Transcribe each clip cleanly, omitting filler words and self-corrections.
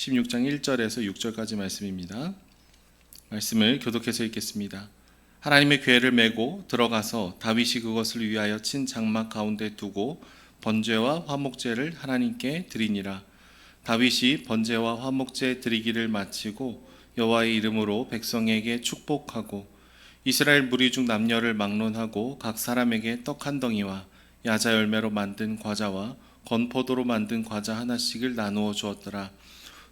16장 1절에서 6절까지 말씀입니다. 말씀을 교독해서 읽겠습니다. 하나님의 궤를 메고 들어가서 다윗이 그것을 위하여 친 장막 가운데 두고 번제와 화목제를 하나님께 드리니라. 다윗이 번제와 화목제 드리기를 마치고 여호와의 이름으로 백성에게 축복하고 이스라엘 무리 중 남녀를 막론하고 각 사람에게 떡 한 덩이와 야자 열매로 만든 과자와 건포도로 만든 과자 하나씩을 나누어 주었더라.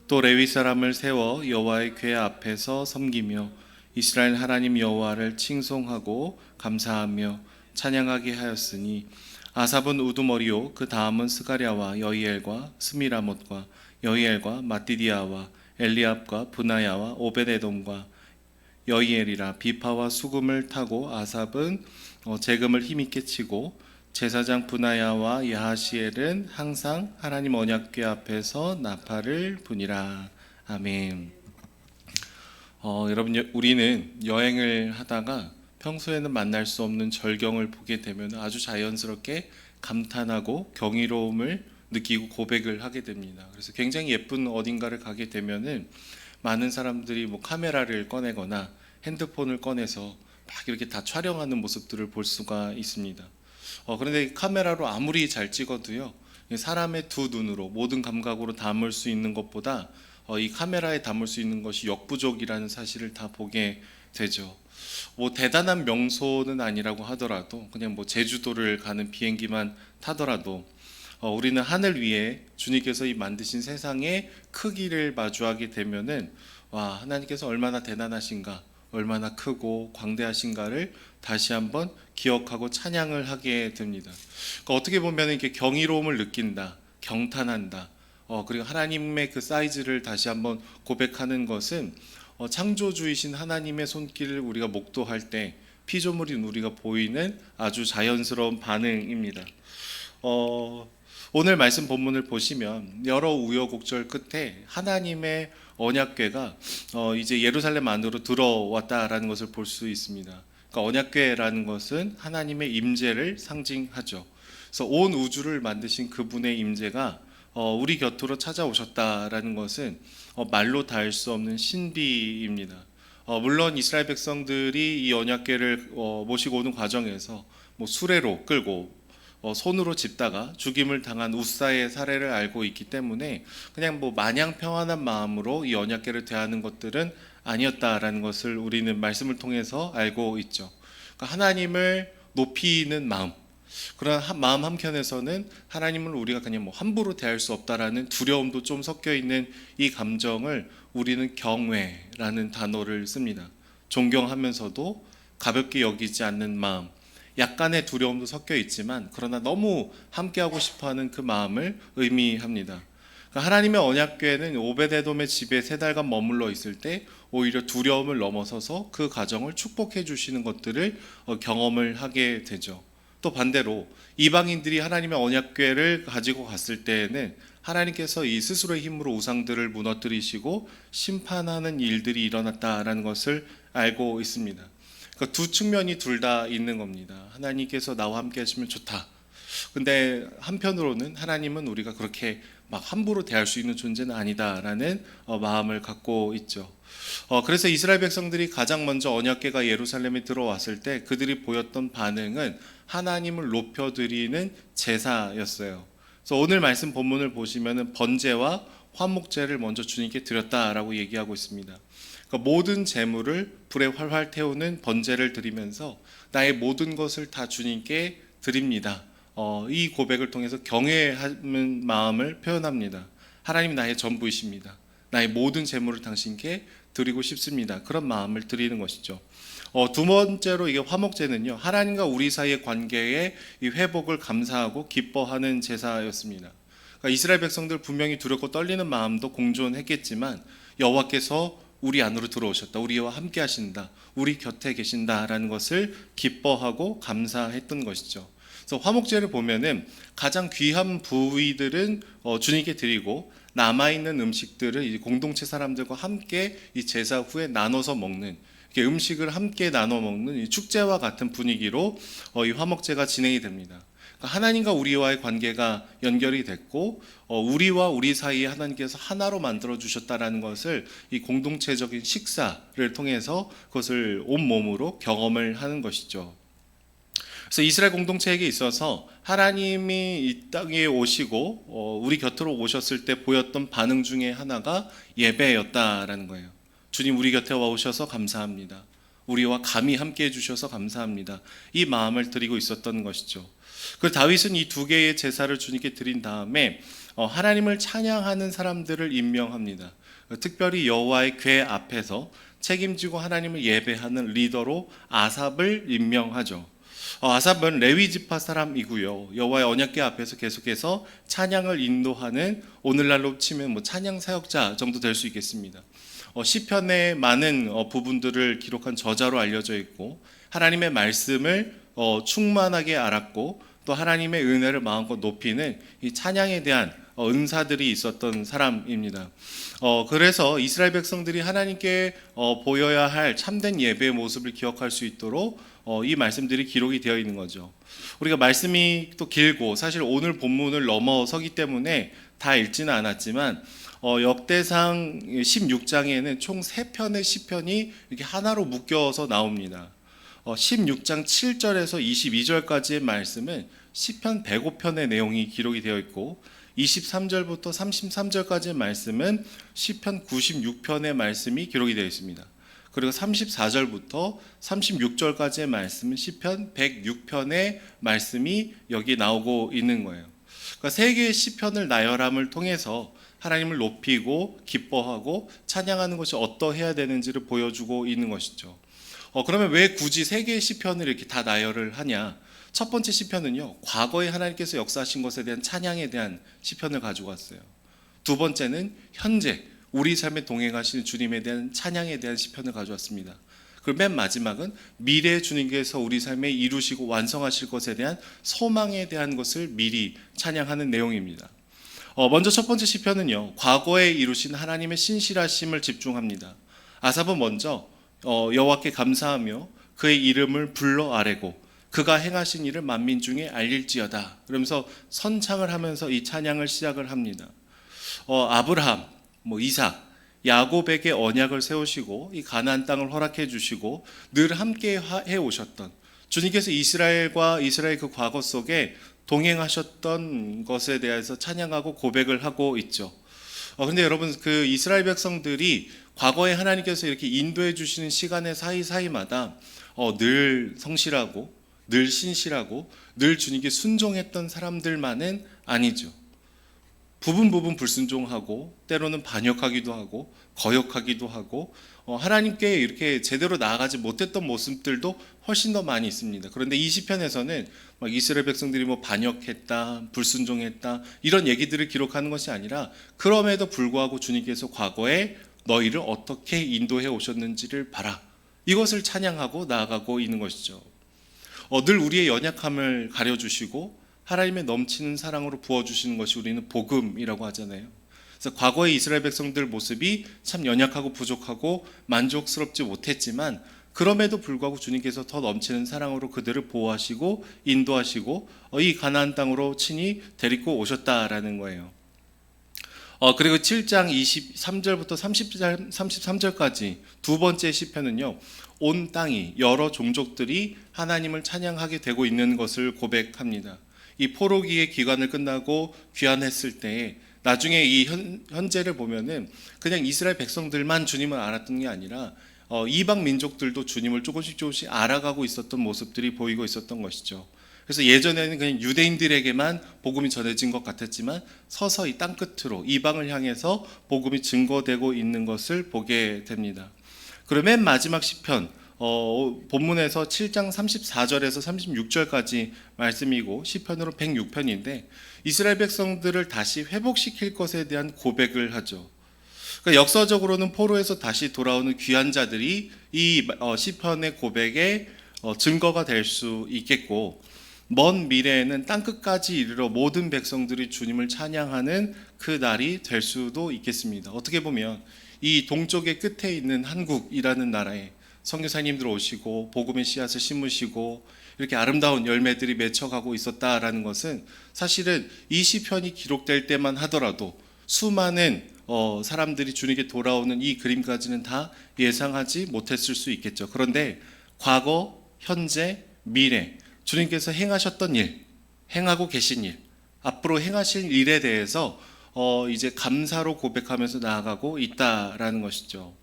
또 레위 사람을 세워 여호와의 궤 앞에서 섬기며 이스라엘 하나님 여호와를 칭송하고 감사하며 찬양하게 하였으니 아삽은 우두머리요 그 다음은 스가랴와 여이엘과 스미라못과 여이엘과 마띠디아와 엘리압과 브나야와 오베데돔과 여이엘이라. 비파와 수금을 타고 아삽은 재금을 힘있게 치고 제사장 브나야와 야하시엘은 항상 하나님 언약궤 앞에서 나팔을 부니라. 아멘. 여러분, 우리는 여행을 하다가 평소에는 만날 수 없는 절경을 보게 되면 아주 자연스럽게 감탄하고 경이로움을 느끼고 고백을 하게 됩니다. 그래서 굉장히 예쁜 어딘가를 가게 되면은 많은 사람들이 뭐 카메라를 꺼내거나 핸드폰을 꺼내서 막 이렇게 다 촬영하는 모습들을 볼 수가 있습니다. 그런데 카메라로 아무리 잘 찍어도요, 사람의 두 눈으로 모든 감각으로 담을 수 있는 것보다 이 카메라에 담을 수 있는 것이 역부족이라는 사실을 다 보게 되죠. 뭐 대단한 명소는 아니라고 하더라도 그냥 뭐 제주도를 가는 비행기만 타더라도 우리는 하늘 위에 주님께서 이 만드신 세상의 크기를 마주하게 되면은 와, 하나님께서 얼마나 대단하신가, 얼마나 크고 광대하신가를 다시 한번 기억하고 찬양을 하게 됩니다. 그러니까 어떻게 보면 이렇게 경이로움을 느낀다, 경탄한다, 그리고 하나님의 그 사이즈를 다시 한번 고백하는 것은 창조주이신 하나님의 손길을 우리가 목도할 때 피조물인 우리가 보이는 아주 자연스러운 반응입니다. 오늘 말씀 본문을 보시면 여러 우여곡절 끝에 하나님의 언약궤가 이제 예루살렘 안으로 들어왔다라는 것을 볼 수 있습니다. 그러니까 언약궤라는 것은 하나님의 임재를 상징하죠. 그래서 온 우주를 만드신 그분의 임재가 우리 곁으로 찾아오셨다라는 것은 말로 닿을 수 없는 신비입니다. 물론 이스라엘 백성들이 이 언약궤를 모시고 오는 과정에서 뭐 수레로 끌고 손으로 짚다가 죽임을 당한 우사의 사례를 알고 있기 때문에 그냥 뭐 마냥 평안한 마음으로 이 언약궤를 대하는 것들은 아니었다라는 것을 우리는 말씀을 통해서 알고 있죠. 그러니까 하나님을 높이는 마음, 그런 마음 한켠에서는 하나님을 우리가 그냥 뭐 함부로 대할 수 없다라는 두려움도 좀 섞여 있는 이 감정을 우리는 경외라는 단어를 씁니다. 존경하면서도 가볍게 여기지 않는 마음, 약간의 두려움도 섞여 있지만 그러나 너무 함께하고 싶어하는 그 마음을 의미합니다. 하나님의 언약궤는 오베데돔의 집에 3달간 머물러 있을 때 오히려 두려움을 넘어서서 그 가정을 축복해 주시는 것들을 경험을 하게 되죠. 또 반대로 이방인들이 하나님의 언약궤를 가지고 갔을 때에는 하나님께서 이 스스로의 힘으로 우상들을 무너뜨리시고 심판하는 일들이 일어났다라는 것을 알고 있습니다. 그러니까 두 측면이 둘 다 있는 겁니다. 하나님께서 나와 함께 하시면 좋다. 근데 한편으로는 하나님은 우리가 그렇게 막 함부로 대할 수 있는 존재는 아니다라는 마음을 갖고 있죠. 그래서 이스라엘 백성들이 가장 먼저 언약궤가 예루살렘에 들어왔을 때 그들이 보였던 반응은 하나님을 높여드리는 제사였어요. 그래서 오늘 말씀 본문을 보시면은 번제와 화목제를 먼저 주님께 드렸다라고 얘기하고 있습니다. 그러니까 모든 제물을 불에 활활 태우는 번제를 드리면서 나의 모든 것을 다 주님께 드립니다. 이 고백을 통해서 경외하는 마음을 표현합니다. 하나님 나의 전부이십니다. 나의 모든 제물을 당신께 드리고 싶습니다. 그런 마음을 드리는 것이죠. 두 번째로 이게 화목제는요, 하나님과 우리 사이의 관계의 이 회복을 감사하고 기뻐하는 제사였습니다. 그러니까 이스라엘 백성들 분명히 두렵고 떨리는 마음도 공존했겠지만 여호와께서 우리 안으로 들어오셨다, 우리와 함께 하신다, 우리 곁에 계신다라는 것을 기뻐하고 감사했던 것이죠. 그래서 화목제를 보면은 가장 귀한 부위들은 주님께 드리고 남아있는 음식들을 이제 공동체 사람들과 함께 이 제사 후에 나눠서 먹는, 이렇게 음식을 함께 나눠 먹는 이 축제와 같은 분위기로 이 화목제가 진행이 됩니다. 그러니까 하나님과 우리와의 관계가 연결이 됐고 우리와 우리 사이에 하나님께서 하나로 만들어 주셨다라는 것을 이 공동체적인 식사를 통해서 그것을 온몸으로 경험을 하는 것이죠. 그래서 이스라엘 공동체에게 있어서 하나님이 이 땅에 오시고 우리 곁으로 오셨을 때 보였던 반응 중에 하나가 예배였다라는 거예요. 주님 우리 곁에 와 오셔서 감사합니다. 우리와 감히 함께 해주셔서 감사합니다. 이 마음을 드리고 있었던 것이죠. 그 다윗은 이 두 개의 제사를 주님께 드린 다음에 하나님을 찬양하는 사람들을 임명합니다. 특별히 여호와의 궤 앞에서 책임지고 하나님을 예배하는 리더로 아삽을 임명하죠. 아삽은 레위 지파 사람이고요. 여호와의 언약궤 앞에서 계속해서 찬양을 인도하는, 오늘날로 치면 찬양 사역자 정도 될 수 있겠습니다. 시편의 많은 부분들을 기록한 저자로 알려져 있고 하나님의 말씀을 충만하게 알았고 또 하나님의 은혜를 마음껏 높이는 이 찬양에 대한 은사들이 있었던 사람입니다. 그래서 이스라엘 백성들이 하나님께 보여야 할 참된 예배의 모습을 기억할 수 있도록 이 말씀들이 기록이 되어 있는 거죠. 우리가 말씀이 또 길고 사실 오늘 본문을 넘어서기 때문에 다 읽지는 않았지만 역대상 16장에는 총 3편의 시편이 이렇게 하나로 묶여서 나옵니다. 16장 7절에서 22절까지의 말씀은 시편 105편의 내용이 기록이 되어 있고 23절부터 33절까지의 말씀은 시편 96편의 말씀이 기록이 되어 있습니다. 그리고 34절부터 36절까지의 말씀은 시편 106편의 말씀이 여기 나오고 있는 거예요. 그러니까 세 개의 시편을 나열함을 통해서 하나님을 높이고 기뻐하고 찬양하는 것이 어떠해야 되는지를 보여주고 있는 것이죠. 그러면 왜 굳이 세 개의 시편을 이렇게 다 나열을 하냐? 첫 번째 시편은요, 과거에 하나님께서 역사하신 것에 대한 찬양에 대한 시편을 가지고 왔어요. 두 번째는 현재 우리 삶에 동행하시는 주님에 대한 찬양에 대한 시편을 가져왔습니다. 그리고 맨 마지막은 미래의 주님께서 우리 삶에 이루시고 완성하실 것에 대한 소망에 대한 것을 미리 찬양하는 내용입니다. 먼저 첫 번째 시편은요, 과거에 이루신 하나님의 신실하심을 집중합니다. 아삽은 먼저 여호와께 감사하며 그의 이름을 불러 아뢰고 그가 행하신 일을 만민 중에 알릴지어다. 그러면서 선창을 하면서 이 찬양을 시작을 합니다. 아브라함, 이삭, 야곱에게 언약을 세우시고 이 가나안 땅을 허락해 주시고 늘 함께 해 오셨던 주님께서 이스라엘과 이스라엘 그 과거 속에 동행하셨던 것에 대해서 찬양하고 고백을 하고 있죠. 그런데 여러분, 그 이스라엘 백성들이 과거에 하나님께서 이렇게 인도해 주시는 시간의 사이사이마다 늘 성실하고 늘 신실하고 늘 주님께 순종했던 사람들만은 아니죠. 부분 불순종하고 때로는 반역하기도 하고 거역하기도 하고 하나님께 이렇게 제대로 나아가지 못했던 모습들도 훨씬 더 많이 있습니다. 그런데 이 시편에서는 막 이스라엘 백성들이 반역했다, 불순종했다 이런 얘기들을 기록하는 것이 아니라 그럼에도 불구하고 주님께서 과거에 너희를 어떻게 인도해 오셨는지를 봐라. 이것을 찬양하고 나아가고 있는 것이죠. 늘 우리의 연약함을 가려주시고 하나님의 넘치는 사랑으로 부어주시는 것이 우리는 복음이라고 하잖아요. 그래서 과거의 이스라엘 백성들 모습이 참 연약하고 부족하고 만족스럽지 못했지만 그럼에도 불구하고 주님께서 더 넘치는 사랑으로 그들을 보호하시고 인도하시고 이 가나안 땅으로 친히 데리고 오셨다라는 거예요. 그리고 7장 23절부터 33절까지 두 번째 시편은요, 온 땅이 여러 종족들이 하나님을 찬양하게 되고 있는 것을 고백합니다. 이 포로기의 기간을 끝나고 귀환했을 때 나중에 이 현재를 보면은 그냥 이스라엘 백성들만 주님을 알았던 게 아니라 이방 민족들도 주님을 조금씩 알아가고 있었던 모습들이 보이고 있었던 것이죠. 그래서 예전에는 그냥 유대인들에게만 복음이 전해진 것 같았지만 서서히 땅끝으로 이방을 향해서 복음이 증거되고 있는 것을 보게 됩니다. 그리고 맨 마지막 시편, 본문에서 7장 34절에서 36절까지 말씀이고 시편으로 106편인데 이스라엘 백성들을 다시 회복시킬 것에 대한 고백을 하죠. 그러니까 역사적으로는 포로에서 다시 돌아오는 귀한 자들이 이 시편의 고백의 증거가 될 수 있겠고, 먼 미래에는 땅끝까지 이르러 모든 백성들이 주님을 찬양하는 그 날이 될 수도 있겠습니다. 어떻게 보면 이 동쪽의 끝에 있는 한국이라는 나라에 선교사님들 오시고 복음의 씨앗을 심으시고 이렇게 아름다운 열매들이 맺혀가고 있었다라는 것은 사실은 이 시편이 기록될 때만 하더라도 수많은 사람들이 주님께 돌아오는 이 그림까지는 다 예상하지 못했을 수 있겠죠. 그런데 과거, 현재, 미래 주님께서 행하셨던 일, 행하고 계신 일, 앞으로 행하실 일에 대해서 이제 감사로 고백하면서 나아가고 있다라는 것이죠.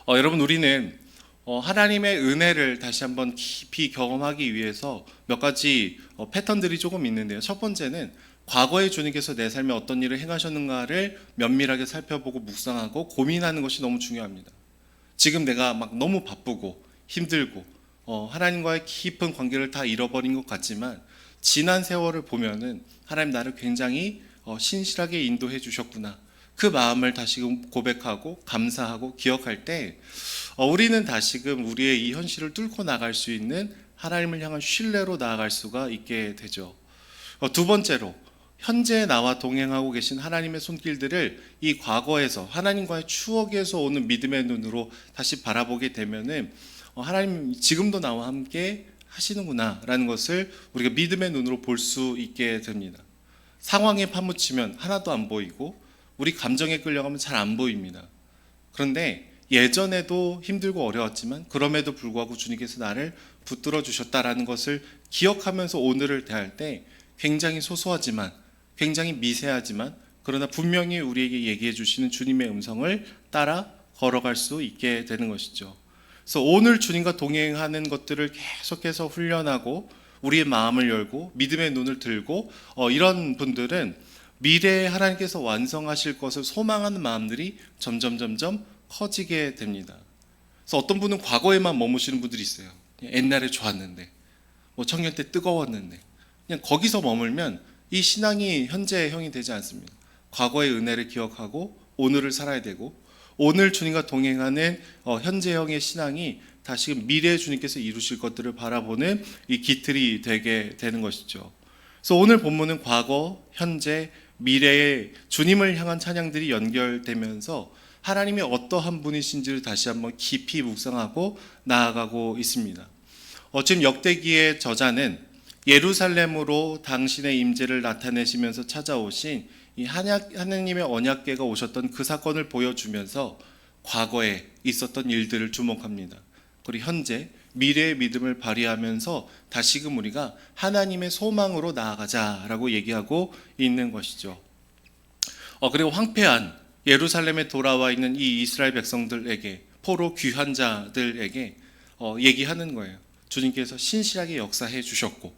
여러분, 우리는 하나님의 은혜를 다시 한번 깊이 경험하기 위해서 몇 가지 패턴들이 조금 있는데요. 첫 번째는 과거에 주님께서 내 삶에 어떤 일을 행하셨는가를 면밀하게 살펴보고 묵상하고 고민하는 것이 너무 중요합니다. 지금 내가 막 너무 바쁘고 힘들고 하나님과의 깊은 관계를 다 잃어버린 것 같지만 지난 세월을 보면은 하나님 나를 굉장히 신실하게 인도해 주셨구나. 그 마음을 다시금 고백하고 감사하고 기억할 때 우리는 다시금 우리의 이 현실을 뚫고 나갈 수 있는 하나님을 향한 신뢰로 나아갈 수가 있게 되죠. 두 번째로 현재 나와 동행하고 계신 하나님의 손길들을 이 과거에서 하나님과의 추억에서 오는 믿음의 눈으로 다시 바라보게 되면은 하나님 지금도 나와 함께 하시는구나 라는 것을 우리가 믿음의 눈으로 볼 수 있게 됩니다. 상황에 파묻히면 하나도 안 보이고 우리 감정에 끌려가면 잘 안 보입니다. 그런데 예전에도 힘들고 어려웠지만 그럼에도 불구하고 주님께서 나를 붙들어 주셨다라는 것을 기억하면서 오늘을 대할 때 굉장히 소소하지만 굉장히 미세하지만 그러나 분명히 우리에게 얘기해 주시는 주님의 음성을 따라 걸어갈 수 있게 되는 것이죠. 그래서 오늘 주님과 동행하는 것들을 계속해서 훈련하고 우리의 마음을 열고 믿음의 눈을 들고 이런 분들은 미래에 하나님께서 완성하실 것을 소망하는 마음들이 점점 커지게 됩니다. 그래서 어떤 분은 과거에만 머무시는 분들이 있어요. 옛날에 좋았는데, 뭐 청년 때 뜨거웠는데, 그냥 거기서 머물면 이 신앙이 현재형이 되지 않습니다. 과거의 은혜를 기억하고 오늘을 살아야 되고 오늘 주님과 동행하는 현재형의 신앙이 다시금 미래의 주님께서 이루실 것들을 바라보는 이 기틀이 되게 되는 것이죠. 그래서 오늘 본문은 과거, 현재, 미래의 주님을 향한 찬양들이 연결되면서 하나님이 어떠한 분이신지를 다시 한번 깊이 묵상하고 나아가고 있습니다. 지금 역대기의 저자는 예루살렘으로 당신의 임재를 나타내시면서 찾아오신 이 하나님의 언약궤가 오셨던 그 사건을 보여주면서 과거에 있었던 일들을 주목합니다. 그리고 현재, 미래의 믿음을 발휘하면서 다시금 우리가 하나님의 소망으로 나아가자라고 얘기하고 있는 것이죠. 그리고 황폐한 예루살렘에 돌아와 있는 이 이스라엘 백성들에게 포로 귀한 자들에게 얘기하는 거예요. 주님께서 신실하게 역사해 주셨고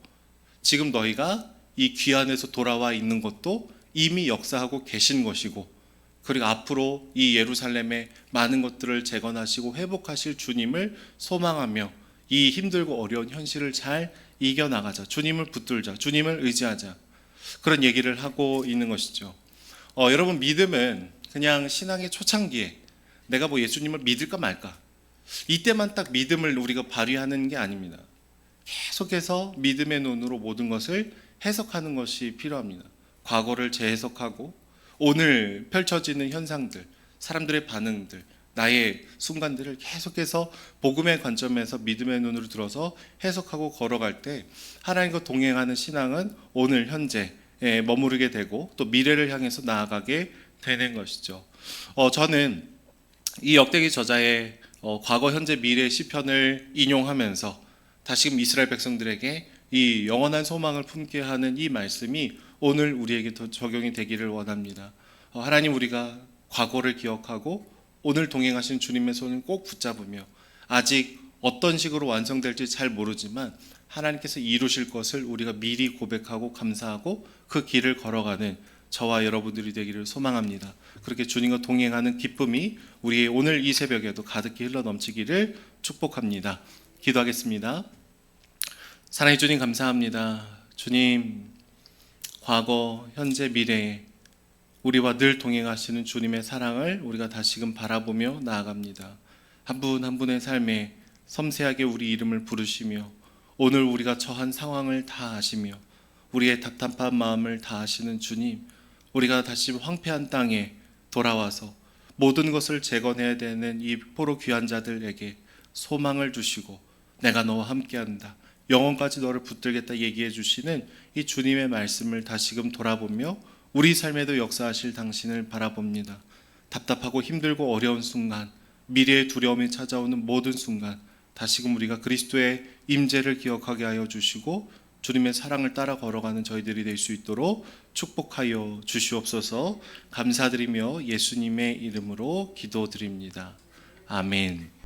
지금 너희가 이 귀환에서 돌아와 있는 것도 이미 역사하고 계신 것이고 그리고 앞으로 이 예루살렘의 많은 것들을 재건하시고 회복하실 주님을 소망하며 이 힘들고 어려운 현실을 잘 이겨나가자. 주님을 붙들자. 주님을 의지하자. 그런 얘기를 하고 있는 것이죠. 여러분, 믿음은 그냥 신앙의 초창기에 내가 뭐 예수님을 믿을까 말까 이때만 딱 믿음을 우리가 발휘하는 게 아닙니다. 계속해서 믿음의 눈으로 모든 것을 해석하는 것이 필요합니다. 과거를 재해석하고 오늘 펼쳐지는 현상들, 사람들의 반응들, 나의 순간들을 계속해서 복음의 관점에서 믿음의 눈으로 들어서 해석하고 걸어갈 때 하나님과 동행하는 신앙은 오늘 현재에 머무르게 되고 또 미래를 향해서 나아가게 되는 것이죠. 저는 이 역대기 저자의 과거, 현재, 미래 시편을 인용하면서 다시금 이스라엘 백성들에게 이 영원한 소망을 품게 하는 이 말씀이 오늘 우리에게 더 적용이 되기를 원합니다. 하나님, 우리가 과거를 기억하고 오늘 동행하신 주님의 손을 꼭 붙잡으며 아직 어떤 식으로 완성될지 잘 모르지만 하나님께서 이루실 것을 우리가 미리 고백하고 감사하고 그 길을 걸어가는 저와 여러분들이 되기를 소망합니다. 그렇게 주님과 동행하는 기쁨이 우리의 오늘 이 새벽에도 가득히 흘러넘치기를 축복합니다. 기도하겠습니다. 사랑해 주님, 감사합니다. 주님, 과거, 현재, 미래에 우리와 늘 동행하시는 주님의 사랑을 우리가 다시금 바라보며 나아갑니다. 한 분 한 분의 삶에 섬세하게 우리 이름을 부르시며 오늘 우리가 처한 상황을 다 아시며 우리의 답답한 마음을 다 아시는 주님, 우리가 다시 황폐한 땅에 돌아와서 모든 것을 재건해야 되는 이 포로 귀한 자들에게 소망을 주시고 내가 너와 함께한다, 영원까지 너를 붙들겠다 얘기해 주시는 이 주님의 말씀을 다시금 돌아보며 우리 삶에도 역사하실 당신을 바라봅니다. 답답하고 힘들고 어려운 순간, 미래의 두려움이 찾아오는 모든 순간 다시금 우리가 그리스도의 임재를 기억하게 하여 주시고 주님의 사랑을 따라 걸어가는 저희들이 될 수 있도록 축복하여 주시옵소서. 감사드리며 예수님의 이름으로 기도드립니다. 아멘.